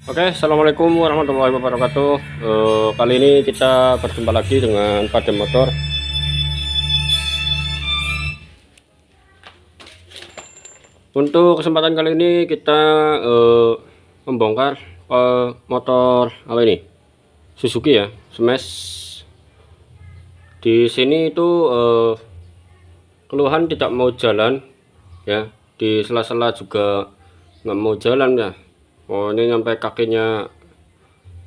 Oke, assalamualaikum warahmatullahi wabarakatuh. Kali ini kita berjumpa lagi dengan Padam Motor. Untuk kesempatan kali ini kita membongkar motor apa ini? Suzuki ya, Smash. Di sini itu keluhan tidak mau jalan ya, di sela-sela juga nggak mau jalan ya. Oh, ini sampai kakinya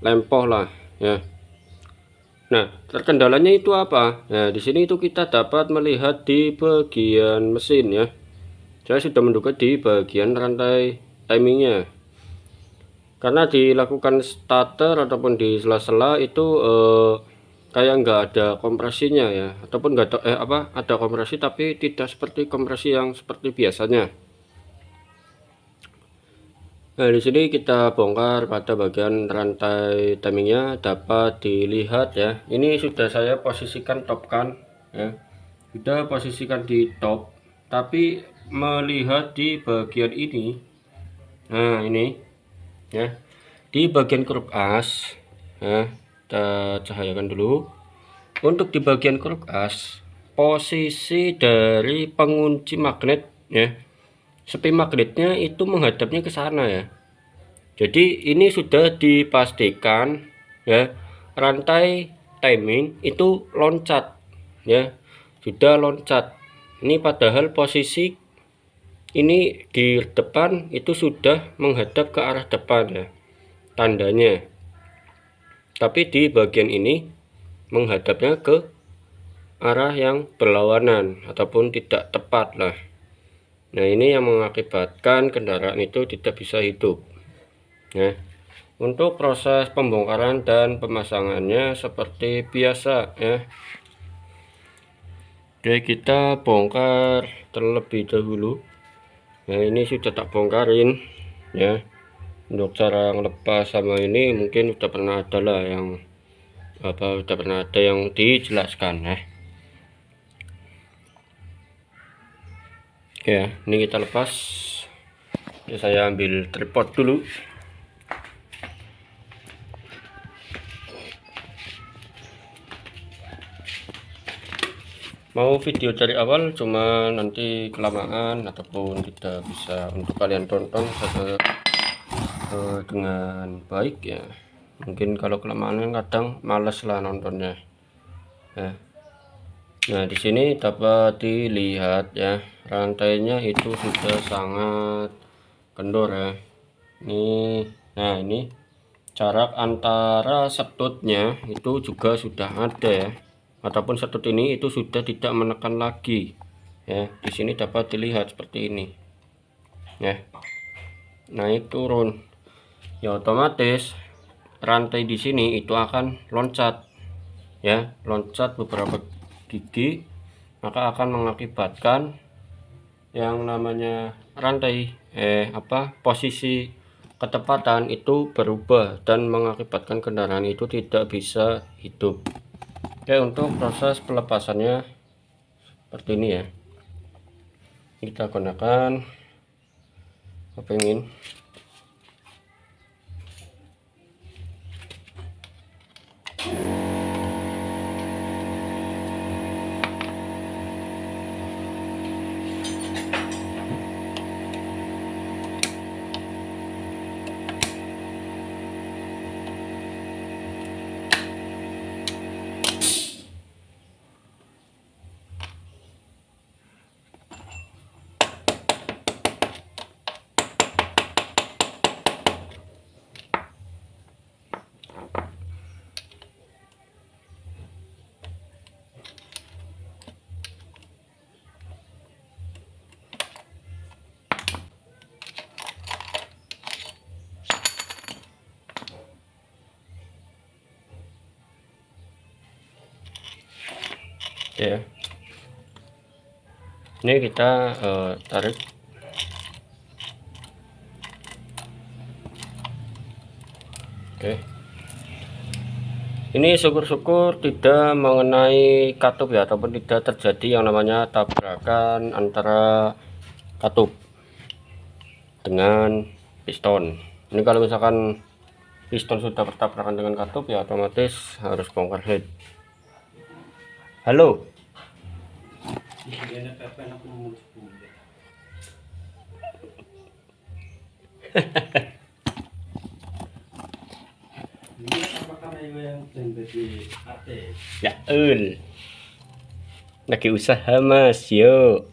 lempoh lah ya. Nah, terkendalanya itu apa? Nah, di sini itu kita dapat melihat di bagian mesin ya. Saya sudah menduga di bagian rantai timingnya. Karena dilakukan starter ataupun di sela-sela itu kayak nggak ada kompresinya ya, ataupun nggak ada ada kompresi tapi tidak seperti kompresi yang seperti biasanya. Nah, di sini kita bongkar pada bagian rantai timingnya, dapat dilihat ya. Ini sudah saya posisikan top kan ya. Sudah posisikan di top, tapi melihat di bagian ini. Nah, ini ya. Di bagian grup as. Nah, kita cahayakan dulu. Untuk di bagian grup as, posisi dari pengunci magnet ya. Sepi magnetnya itu menghadapnya ke sana ya. Jadi ini sudah dipastikan ya, rantai timing itu loncat ya, sudah loncat. Ini padahal posisi ini di depan itu sudah menghadap ke arah depan ya, tandanya. Tapi di bagian ini menghadapnya ke arah yang berlawanan ataupun tidak tepat lah. Nah, ini yang mengakibatkan kendaraan itu tidak bisa hidup ya. Untuk proses pembongkaran dan pemasangannya seperti biasa ya. Oke, kita bongkar terlebih dahulu. Nah, ini sudah tak bongkarin ya. Untuk cara ngelepas sama ini mungkin udah pernah ada lah yang udah pernah ada yang dijelaskan ya. Oke ya, ini kita lepas ya. Saya ambil tripod dulu. Mau video dari awal cuma nanti kelamaan ataupun tidak bisa untuk kalian tonton dengan baik ya. Mungkin kalau kelamaan kadang males lah nontonnya ya. Nah, di sini dapat dilihat ya, rantainya itu sudah sangat kendor ya. Nah ini jarak antara setutnya itu juga sudah ada ya, ataupun setut ini itu sudah tidak menekan lagi ya. Di sini dapat dilihat seperti ini ya, naik turun ya, otomatis rantai di sini itu akan loncat ya, loncat beberapa gigi, maka akan mengakibatkan yang namanya rantai posisi ketepatan itu berubah dan mengakibatkan kendaraan itu tidak bisa hidup. Oke, untuk proses pelepasannya seperti ini ya. Kita gunakan kepingin. Ya, ini kita tarik. Oke, ini syukur-syukur tidak mengenai katup ya, ataupun tidak terjadi yang namanya tabrakan antara katup dengan piston. Ini kalau misalkan piston sudah bertabrakan dengan katup, ya otomatis harus bongkar head. Halo. Ya lagi usaha mas, yuk.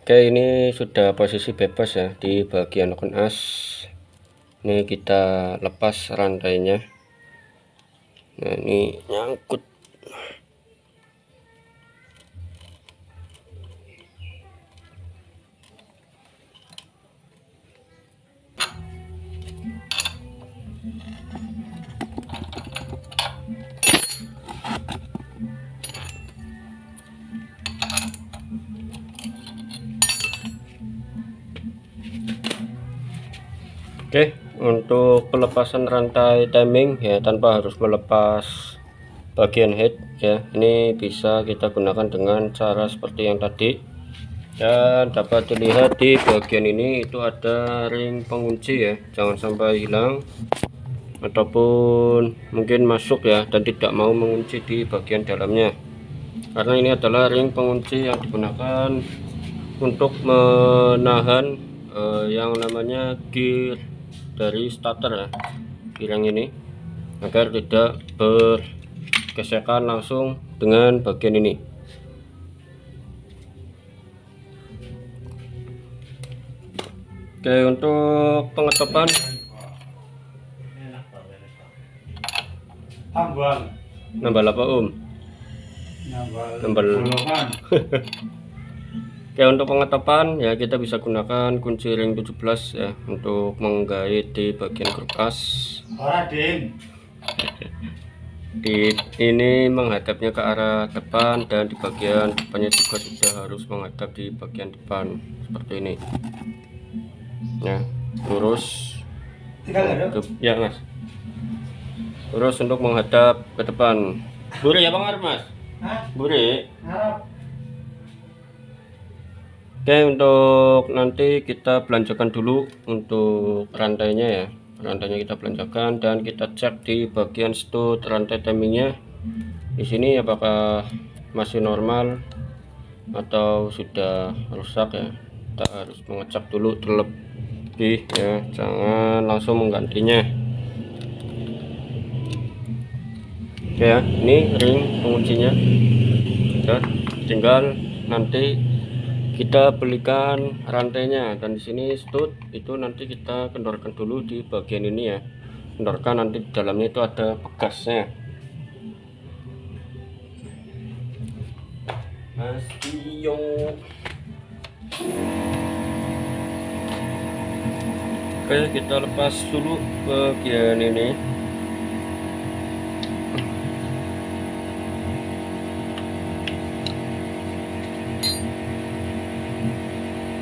Oke, ini sudah posisi bebas ya di bagian okun as. Ini kita lepas rantainya. Nah, ini nyangkut. Oke, untuk pelepasan rantai timing ya tanpa harus melepas bagian head ya, ini bisa kita gunakan dengan cara seperti yang tadi. Dan dapat dilihat di bagian ini itu ada ring pengunci ya, jangan sampai hilang ataupun mungkin masuk ya dan tidak mau mengunci di bagian dalamnya, karena ini adalah ring pengunci yang digunakan untuk menahan yang namanya gear dari starter ya, gear ini, agar tidak bergesekan langsung dengan bagian ini. Oke, untuk pengetopan nambah apa nambah Oke, untuk pengetopan ya kita bisa gunakan kunci ring 17 ya untuk menggait di bagian grup as. Ini menghadapnya ke arah depan, dan di bagian depannya juga sudah harus menghadap di bagian depan seperti ini ya, lurus ya mas, lurus untuk menghadap ke depan. Buri ya bang mas? Buri. Oke, untuk nanti kita belanjakan dulu untuk rantainya ya. Rantainya kita belanjakan dan kita cek di bagian stud rantai timingnya. Di sini apakah masih normal atau sudah rusak ya. Kita harus mengecek dulu terlebih ya, jangan langsung menggantinya. Oke ya, ini ring penguncinya. Ya, tinggal nanti kita belikan rantainya, dan di sini stud itu nanti kita kendorkan dulu di bagian ini ya, kendorkan, nanti di dalamnya itu ada pegasnya. Mas Iyo. Oke, kita lepas dulu bagian ini.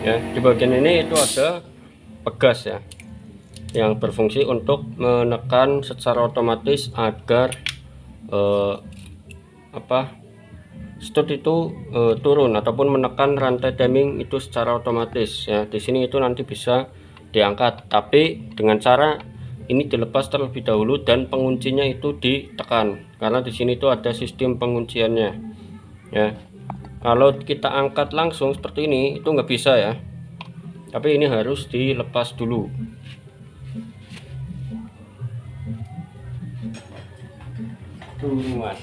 Ya, di bagian ini itu ada pegas ya yang berfungsi untuk menekan secara otomatis agar stud itu turun ataupun menekan rantai timing itu secara otomatis ya. Di sini itu nanti bisa diangkat, tapi dengan cara ini dilepas terlebih dahulu dan penguncinya itu ditekan, karena di sini itu ada sistem pengunciannya ya. Kalau kita angkat langsung seperti ini itu nggak bisa ya, tapi ini harus dilepas dulu. Tuh mas.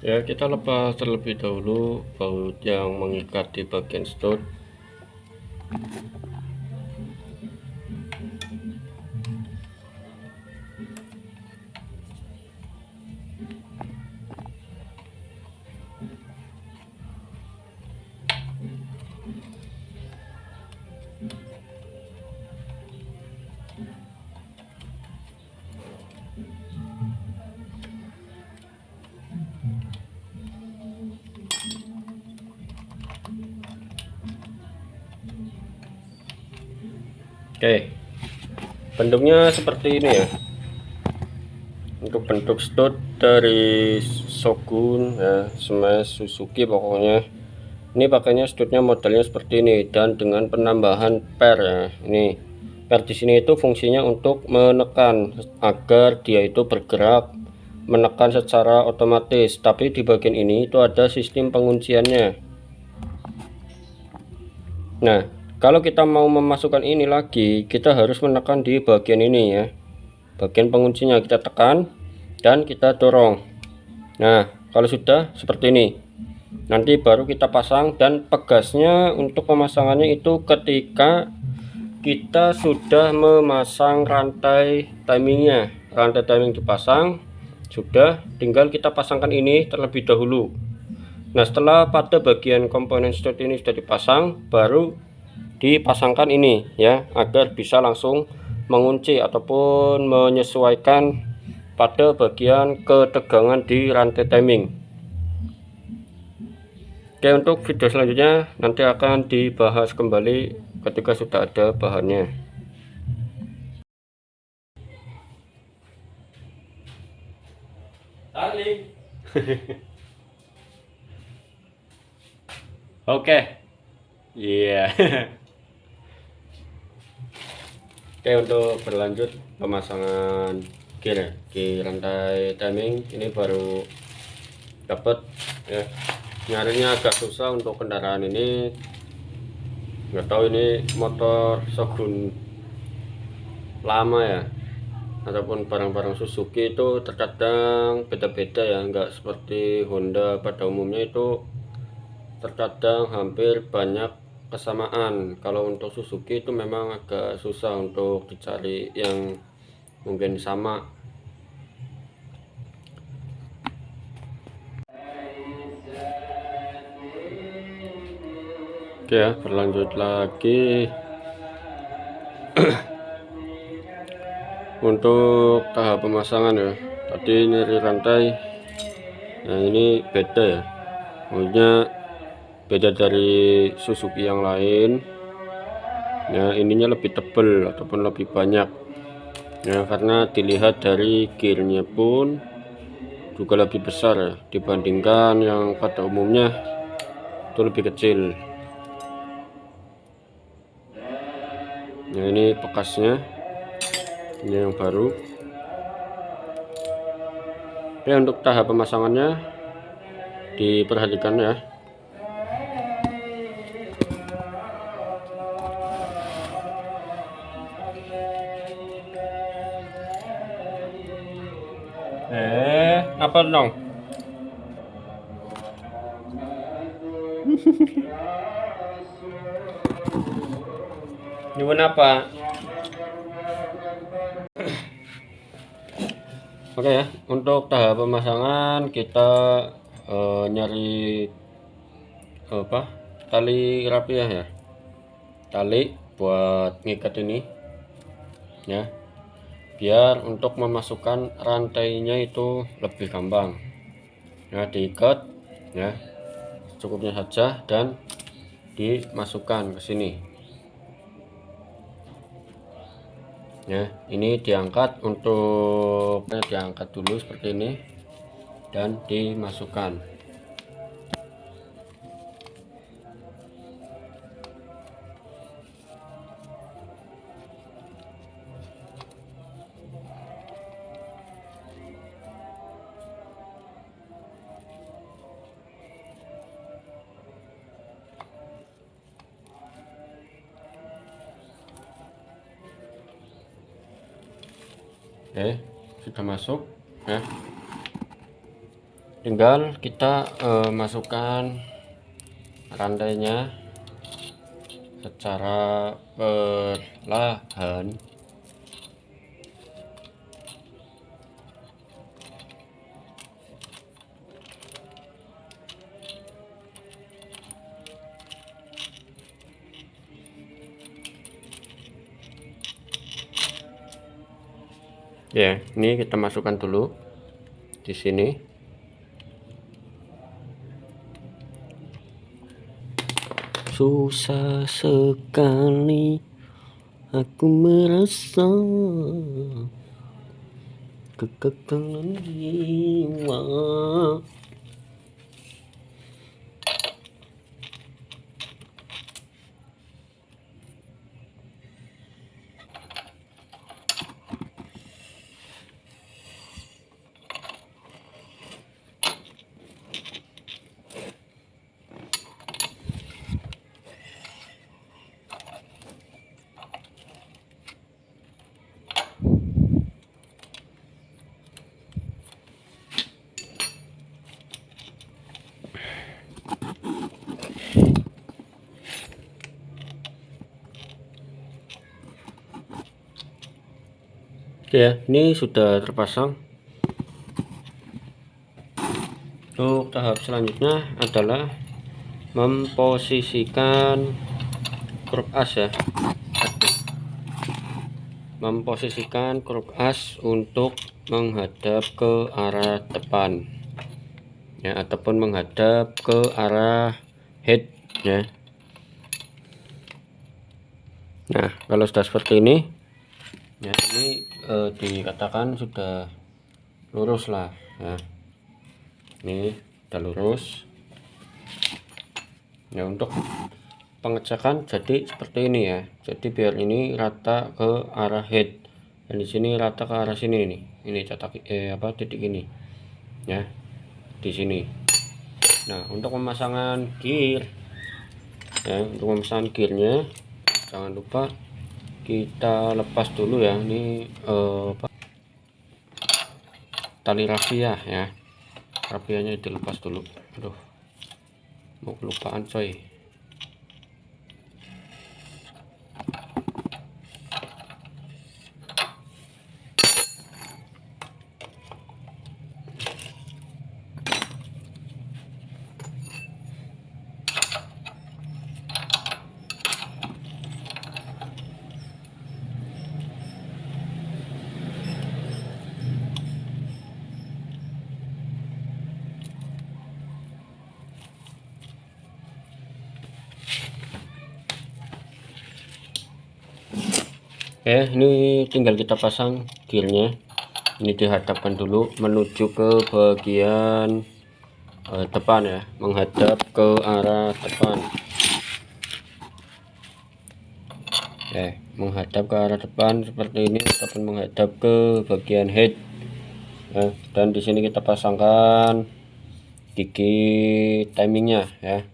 Ya, kita lepas terlebih dahulu baut yang mengikat di bagian stud. Oke, bentuknya seperti ini ya. Untuk bentuk stud dari Shogun ya, Smash Suzuki pokoknya. Ini pakainya studnya modelnya seperti ini dan dengan penambahan per ya. Ini per di sini itu fungsinya untuk menekan agar dia itu bergerak, menekan secara otomatis. Tapi di bagian ini itu ada sistem pengunciannya. Nah, kalau kita mau memasukkan ini lagi, kita harus menekan di bagian ini ya. Bagian penguncinya kita tekan dan kita dorong. Nah, kalau sudah seperti ini, nanti baru kita pasang. Dan pegasnya untuk pemasangannya itu ketika kita sudah memasang rantai timingnya. Rantai timing dipasang, sudah tinggal kita pasangkan ini terlebih dahulu. Nah, setelah pada bagian komponen stud ini sudah dipasang, baru dipasangkan ini ya, agar bisa langsung mengunci ataupun menyesuaikan pada bagian ketegangan di rantai timing. Oke, untuk video selanjutnya nanti akan dibahas kembali ketika sudah ada bahannya. Oke, iya. Oke, untuk berlanjut pemasangan gear ya, di rantai timing ini baru dapat ya. Nyarinya agak susah untuk kendaraan ini, nggak tahu ini motor Shogun lama ya ataupun barang-barang Suzuki itu terkadang beda-beda ya, nggak seperti Honda pada umumnya itu terkadang hampir banyak kesamaan. Kalau untuk Suzuki itu memang agak susah untuk dicari yang mungkin sama. Oke ya, berlanjut lagi. Untuk tahap pemasangan ya, tadi nyari rantai, nah ini beda ya, maksudnya beda dari Suzuki yang lain ya. Ininya lebih tebal ataupun lebih banyak ya, karena dilihat dari gearnya pun juga lebih besar ya, dibandingkan yang pada umumnya itu lebih kecil. Nah, ini bekasnya, ini yang baru. Oke, untuk tahap pemasangannya diperhatikan ya. Apa dong? Nyuwun apa? Oke ya, untuk tahap pemasangan kita nyari apa? Tali rapiah ya. Tali buat ngikat ini ya. Biar untuk memasukkan rantainya itu lebih gampang. Ya, diikat ya. Cukupnya saja dan dimasukkan ke sini. Ya, ini diangkat, untuk diangkat dulu seperti ini dan dimasukkan. Oke, sudah masuk ya. Tinggal kita masukkan rantainya secara perlahan. Ya, ini kita masukkan dulu di sini. Susah sekali Aku merasa kekekalan jiwa. Oke ya, ini sudah terpasang. Untuk tahap selanjutnya adalah memposisikan kruk as ya. Memposisikan kruk as untuk menghadap ke arah depan ya, ataupun menghadap ke arah head ya. Nah, kalau sudah seperti ini ya, ini dikatakan sudah lurus lah ya. Ini udah lurus ya. Untuk pengecekan jadi seperti ini ya, jadi biar ini rata ke arah head dan di sini rata ke arah sini nih. Ini cetak titik ini ya, di sini. Nah, untuk pemasangan gear ya, untuk pemasangan gearnya jangan lupa kita lepas dulu ya. Ini tali rafia ya, rafianya dilepas dulu. Aduh, mau kelupaan coy. Ini tinggal kita pasang gearnya. Ini dihadapkan dulu menuju ke bagian depan ya, menghadap ke arah depan. Menghadap ke arah depan seperti ini, ataupun menghadap ke bagian head ya. Dan di sini kita pasangkan gigi timingnya ya.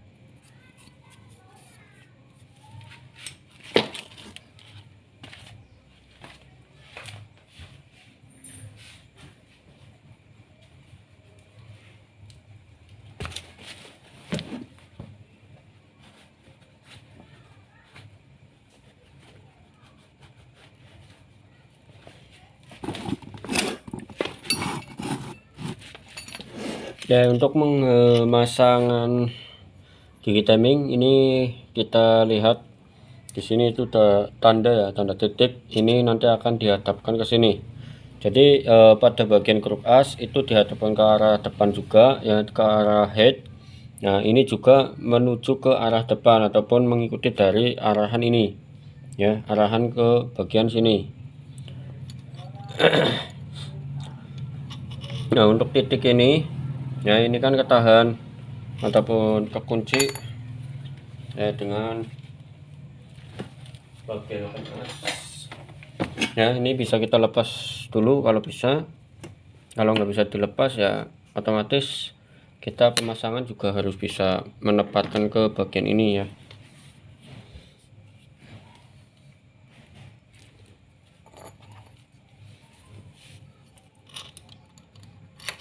Ya, untuk pemasangan gigi timing ini kita lihat di sini itu udah tanda ya, tanda titik. Ini nanti akan dihadapkan ke sini. Jadi pada bagian kruk as itu dihadapkan ke arah depan juga ya, ke arah head. Nah, ini juga menuju ke arah depan ataupun mengikuti dari arahan ini ya, arahan ke bagian sini. Nah, untuk titik ini ya, ini kan ketahan ataupun kekunci ya dengan bagian as ya. Ini bisa kita lepas dulu kalau bisa. Kalau nggak bisa dilepas ya otomatis kita pemasangan juga harus bisa menempatkan ke bagian ini ya.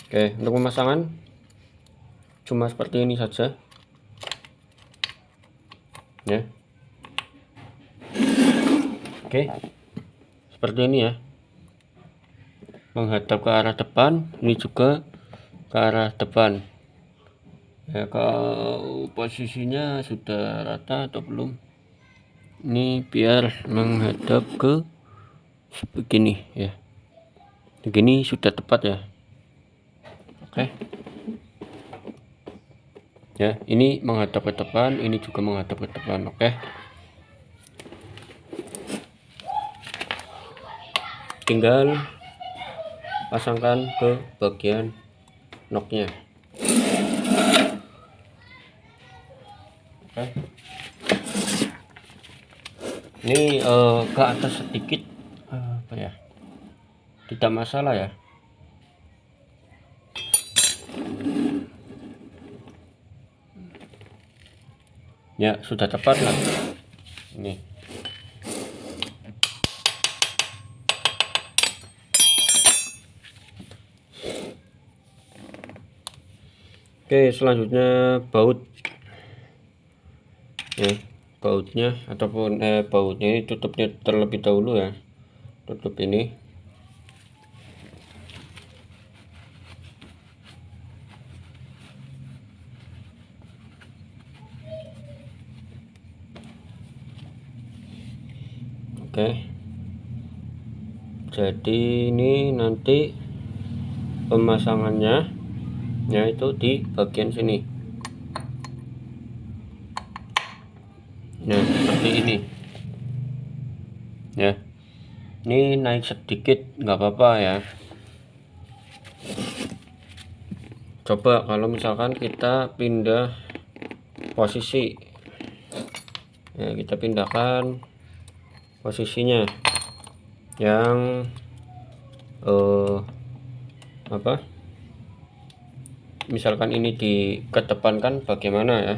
Oke, untuk pemasangan cuma seperti ini saja ya. Oke, seperti ini ya, menghadap ke arah depan. Ini juga ke arah depan ya. Kalau posisinya sudah rata atau belum, ini biar menghadap ke begini ya, begini sudah tepat ya. Oke ya, ini menghadap ke depan, ini juga menghadap ke depan. Oke, tinggal pasangkan ke bagian knocknya. Oke. Ini ke atas sedikit apa ya, tidak masalah ya. Ya sudah tepat lah ini. Oke, selanjutnya baut ya, bautnya ataupun bautnya ini tutupnya terlebih dahulu ya, tutup ini. Oke, jadi ini nanti pemasangannya yaitu di bagian sini. Nah, seperti ini ya. Ini naik sedikit nggak apa-apa ya. Coba kalau misalkan kita pindah posisi ya, kita pindahkan posisinya yang apa, misalkan ini dikedepankan bagaimana ya,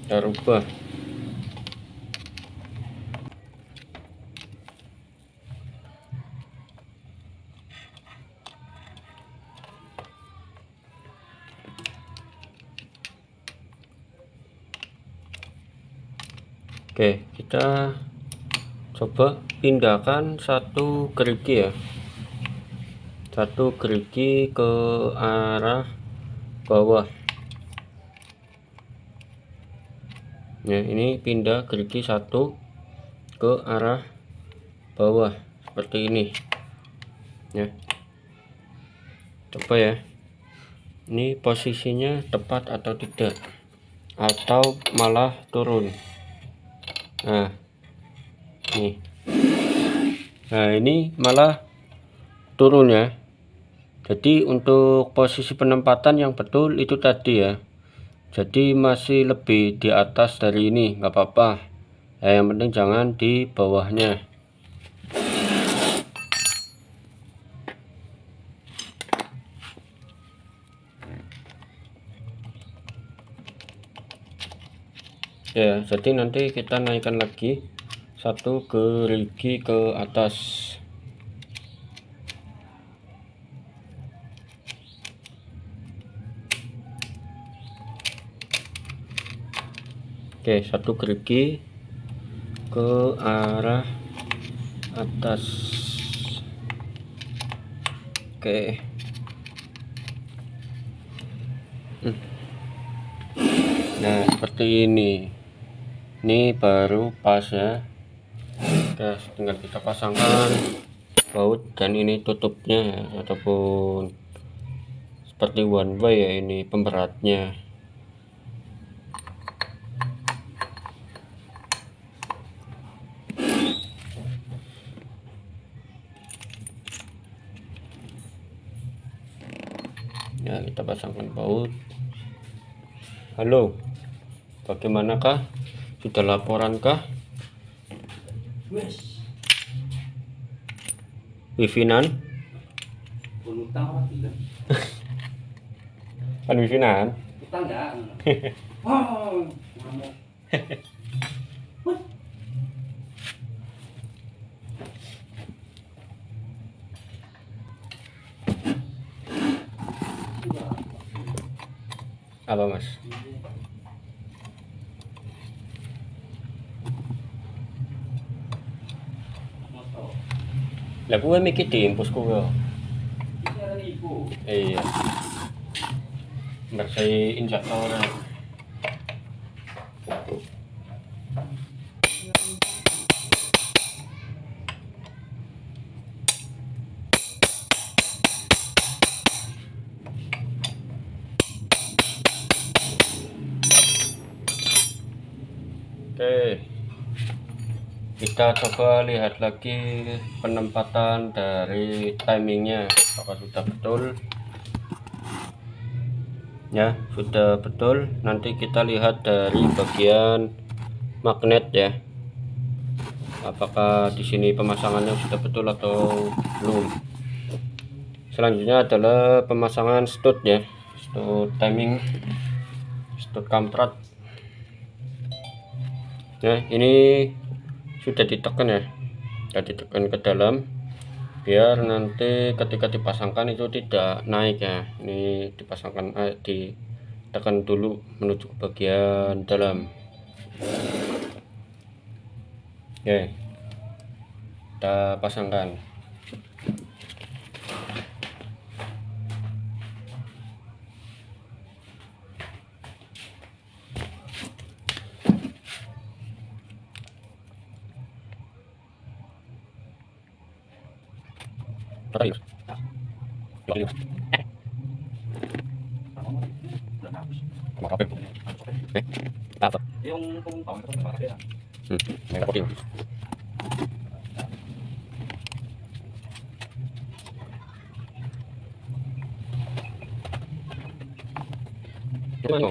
kita rubah. Oke, kita coba pindahkan satu gerigi ya, satu gerigi ke arah bawah ya. Ini pindah gerigi satu ke arah bawah seperti ini ya. Coba ya, ini posisinya tepat atau tidak, atau malah turun. Nah nih, nah ini malah turun ya. Jadi untuk posisi penempatan yang betul itu tadi ya, jadi masih lebih di atas dari ini nggak apa-apa ya, yang penting jangan di bawahnya. Ya, jadi nanti kita naikkan lagi satu gerigi ke atas. Oke, satu gerigi ke arah atas. Oke. Nah, seperti ini. Ini baru pas ya. Oke, tinggal kita pasangkan baut dan ini tutupnya ya, ataupun seperti one way ya, ini pemberatnya. Ya, kita pasangkan baut. Halo, bagaimanakah? Sudah laporankah? Wifi-nan? Kan wifi-nan? Apa mas? Lah gue mikir diimpus gue. Iya. Bersih injektor. Oke. Kita coba lihat lagi penempatan dari timingnya apakah sudah betul ya. Sudah betul. Nanti kita lihat dari bagian magnet ya, apakah di sini pemasangannya sudah betul atau belum. Selanjutnya adalah pemasangan stud ya, stud timing, stud kamprat. Nah, ini sudah ditekan ya, sudah ditekan ke dalam biar nanti ketika dipasangkan itu tidak naik ya. Ini dipasangkan ditekan dulu menuju ke bagian dalam. Oke, kita pasangkan. Yung pumutong ito sa bakit May kaputing. Ano?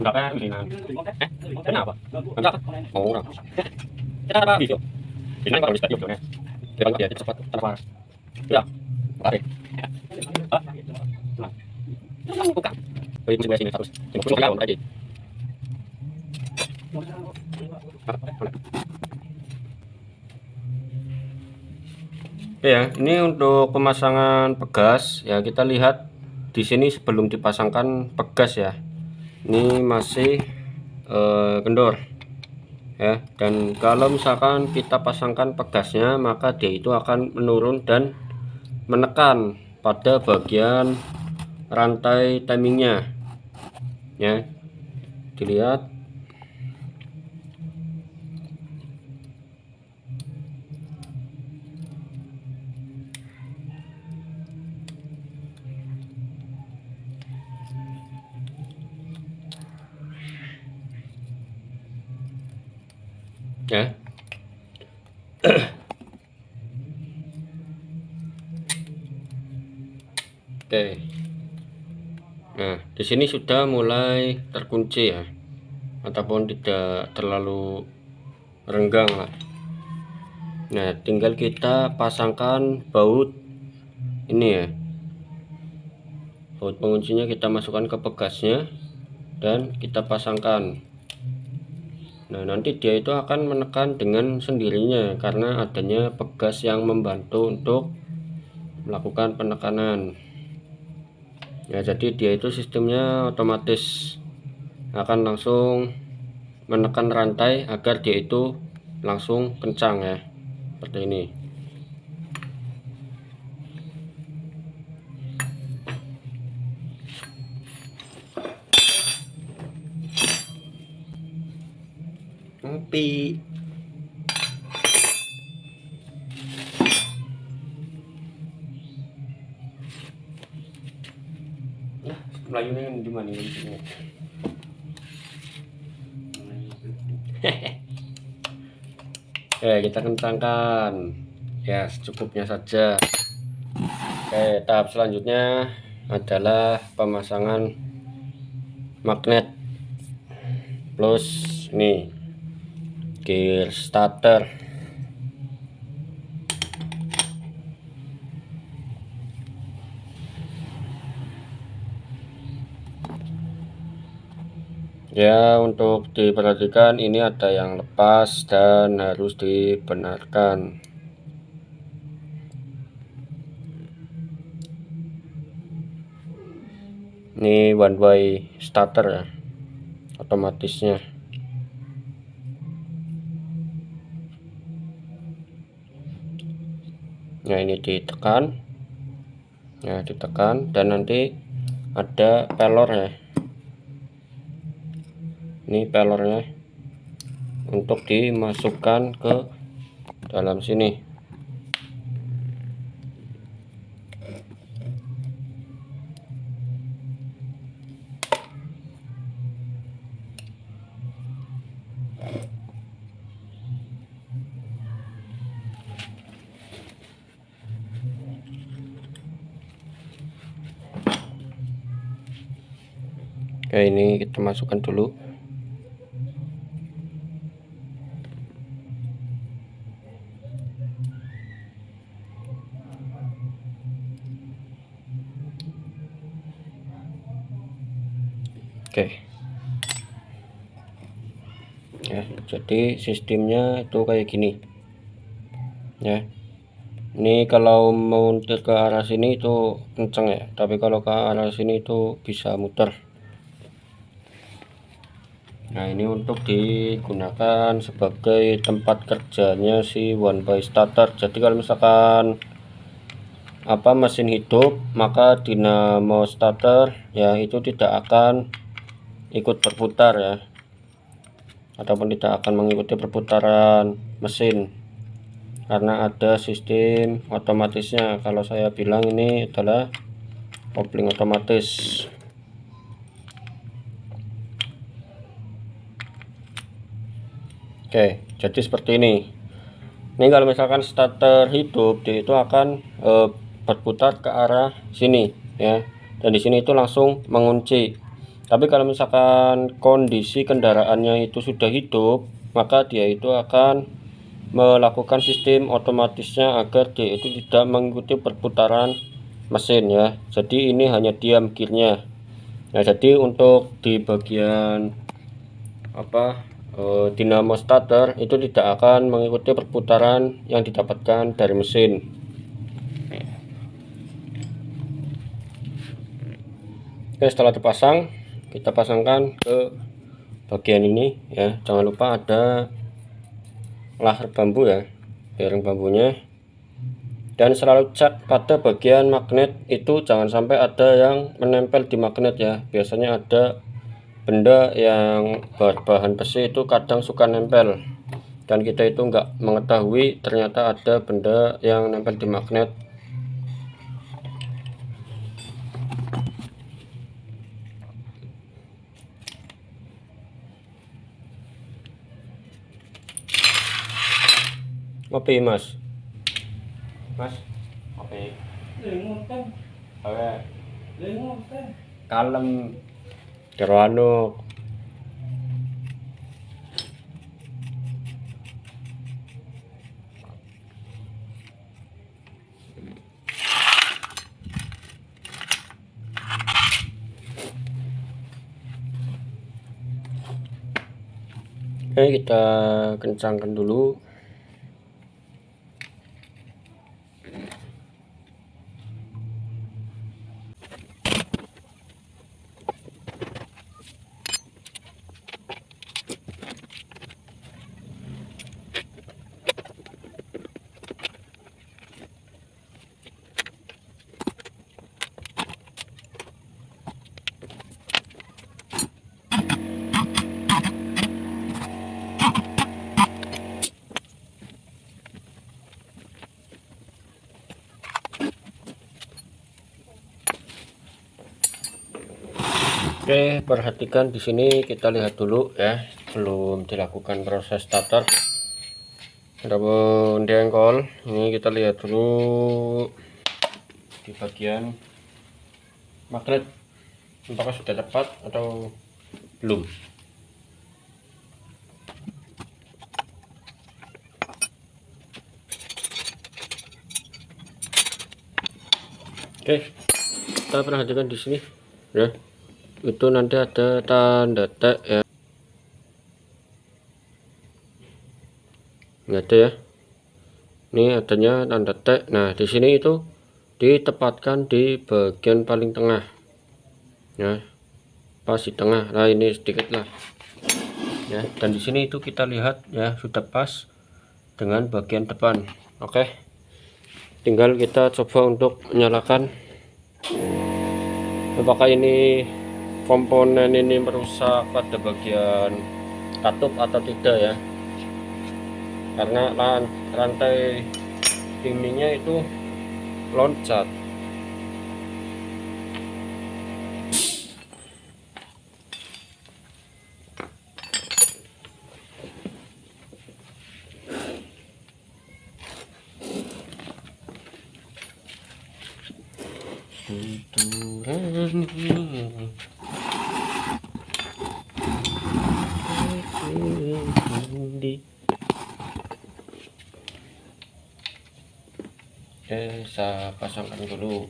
Enggak kayak ini kan? Kenapa? Enggak. Oh, enggak. Kita apa video? Ini kalau di stadion ya. Dia dia cepat apa? Ya. Mari. Buka. Beri musik sini terus. Cuma kau tadi. Ya, ini untuk pemasangan pegas ya. Kita lihat di sini sebelum dipasangkan pegas ya, ini masih kendor ya. Dan kalau misalkan kita pasangkan pegasnya, maka dia itu akan menurun dan menekan pada bagian rantai timingnya ya. Dilihat ya. Oke. Nah, di sini sudah mulai terkunci ya, ataupun tidak terlalu renggang lah. Nah, tinggal kita pasangkan baut ini ya. Baut penguncinya kita masukkan ke pegasnya dan kita pasangkan. Nah, nanti dia itu akan menekan dengan sendirinya karena adanya pegas yang membantu untuk melakukan penekanan. Ya, jadi dia itu sistemnya otomatis akan langsung menekan rantai agar dia itu langsung kencang ya, seperti ini. Ngopi. Nah, melayunya di mana ini? Oke, kita kencangkan ya secukupnya saja. Oke, tahap selanjutnya adalah pemasangan magnet plus nih gear starter. Ya, untuk diperhatikan ini ada yang lepas dan harus dibenarkan. Ini one way starter ya, otomatisnya. Nah, ini ditekan ya, ditekan dan nanti ada pelor ya. Ini pelornya untuk dimasukkan ke dalam sini. Oke, ini kita masukkan dulu. Oke ya, jadi sistemnya itu kayak gini ya. Ini kalau muntir ke arah sini itu kenceng ya, tapi kalau ke arah sini itu bisa muter. Nah, ini untuk digunakan sebagai tempat kerjanya si one way starter. Jadi kalau misalkan mesin hidup, maka dinamo starter ya itu tidak akan ikut berputar ya, ataupun tidak akan mengikuti perputaran mesin karena ada sistem otomatisnya. Kalau saya bilang ini adalah kopling otomatis. Oke, jadi seperti ini. Ini kalau misalkan starter hidup, dia itu akan berputar ke arah sini ya, dan di sini itu langsung mengunci. Tapi kalau misalkan kondisi kendaraannya itu sudah hidup, maka dia itu akan melakukan sistem otomatisnya agar dia itu tidak mengikuti perputaran mesin ya. Jadi ini hanya diam gearnya. Nah, jadi untuk di bagian dinamo starter itu tidak akan mengikuti perputaran yang didapatkan dari mesin. Oke, setelah dipasang, kita pasangkan ke bagian ini ya. Jangan lupa ada lahar bambu ya, bearing bambunya. Dan selalu cek pada bagian magnet itu jangan sampai ada yang menempel di magnet ya. Biasanya ada benda yang berbahan besi itu kadang suka nempel, dan kita itu enggak mengetahui ternyata ada benda yang nempel di magnet. Ngopi mas ngopi kalem Derwano. Oke, kita kencangkan dulu. Oke, perhatikan di sini, kita lihat dulu ya sebelum dilakukan proses starter. Adapun dengkol ini kita lihat dulu di bagian magnet, apakah sudah tepat atau belum. Oke, kita perhatikan di sini ya, itu nanti ada tanda T ya, nggak ada ya, ini adanya tanda T. Nah, di sini itu ditempatkan di bagian paling tengah ya, pas di tengah. Nah, ini sedikit lah ya, dan di sini itu kita lihat ya sudah pas dengan bagian depan. Oke, tinggal kita coba untuk menyalakan. Apakah ini komponen ini merusak pada bagian katup atau tidak ya, karena rantai dindingnya itu loncat. Oke, saya pasangkan dulu.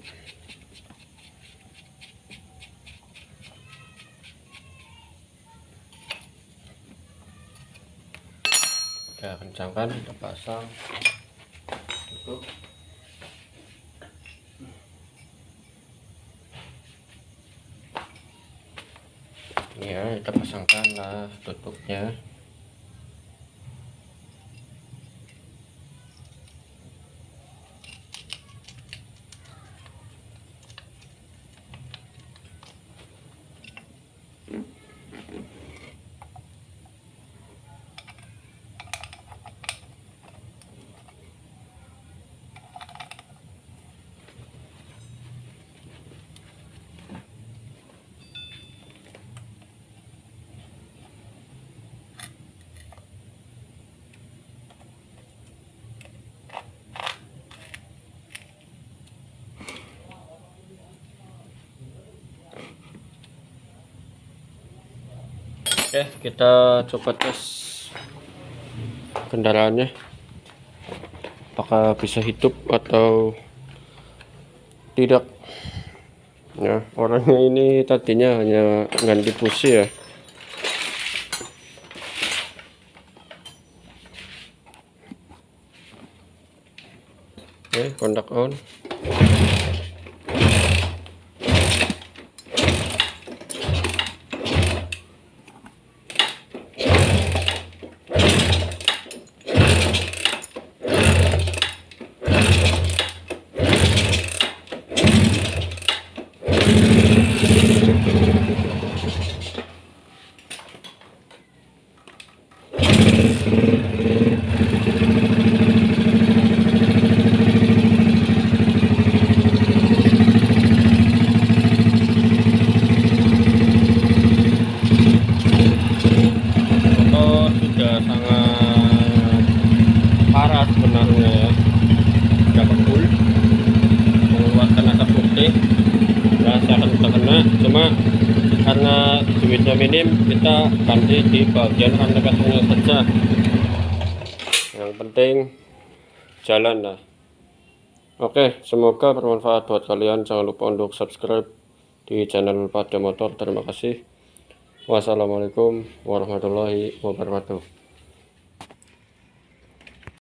Kita kencangkan, kita pasang. Tutup. Ya, kita pasangkan lah tutupnya. Oke, kita coba tes kendaraannya, apakah bisa hidup atau tidak. Ya, orangnya ini tadinya hanya ganti busi ya. Oke, kontak on. Sudah sangat parah sebenarnya ya, sudah kebul mengeluarkan asap putih. Rasakan kita kena, cuma karena duitnya minim kita ganti di bagian antekasnya saja. Yang penting jalan lah. Oke, semoga bermanfaat buat kalian. Jangan lupa untuk subscribe di channel Pada Motor. Terima kasih. Wassalamualaikum warahmatullahi wabarakatuh.